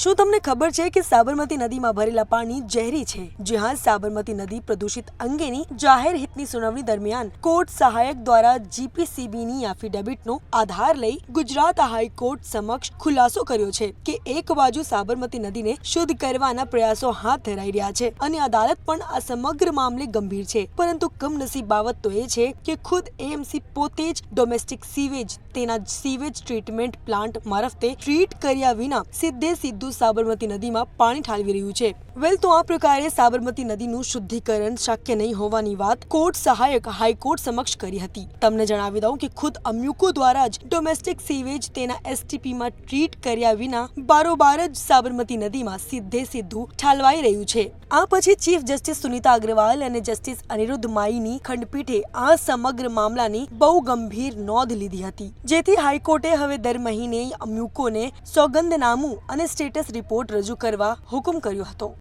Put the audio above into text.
શું તમને ખબર છે કે સાબરમતી નદીમાં ભરેલા પાણી ઝેરી છે? જી હા, સાબરમતી નદી પ્રદૂષિત અંગેની જાહેર હિતની સુનાવણી દરમિયાન કોર્ટ સહાયક દ્વારા જીપીસીબીની એફિડેવિટનો આધાર લઈ ગુજરાત હાઈકોર્ટ સમક્ષ ખુલાસો કર્યો છે કે એક બાજુ સાબરમતી નદીને શુદ્ધ કરવાના પ્રયાસો હાથ ધરાઈ રહ્યા છે અને અદાલત પણ આ સમગ્ર મામલે ગંભીર છે, પરંતુ કમનસીબ બાબત તો એ છે કે ખુદ એએમસી પોતે જ ડોમેસ્ટિક સીવેજ તેના સીવેજ ટ્રીટમેન્ટ પ્લાન્ટ મારફતે ટ્રીટ કર્યા વિના સીધું સાબરમતી નદીમાં પાણી ઠાલવી રહ્યું છે. તો આ પ્રકારે સાબરમતી નદીનું શુદ્ધિકરણ શક્ય નહીં હોવાની વાત કોર્ટ સહાયક હાઈકોર્ટ સમક્ષ કરી હતી. તમને જણાવી દઉં કે ખુદ અમ્યુકો દ્વારા જ ડોમેસ્ટિક સીવેજ તેના એસટીપીમાં ટ્રીટ કર્યા વિના બારોબાર જ સાબરમતી નદીમાં સીધું ઠાલવાઈ રહ્યું છે. આ પછી ચીફ જસ્ટિસ સુનિતા અગ્રવાલ અને જસ્ટિસ અનિરુદ્ધ માઈની ખંડપીઠે આ સમગ્ર મામલાની બહુ ગંભીર નોંધ લીધી હતી, જેથી હાઈકોર્ટે હવે દર મહિને અમ્યુકોને સોગંદનામું અને સ્ટેટસ રિપોર્ટ રજૂ કરવા હુકમ કર્યો હતો.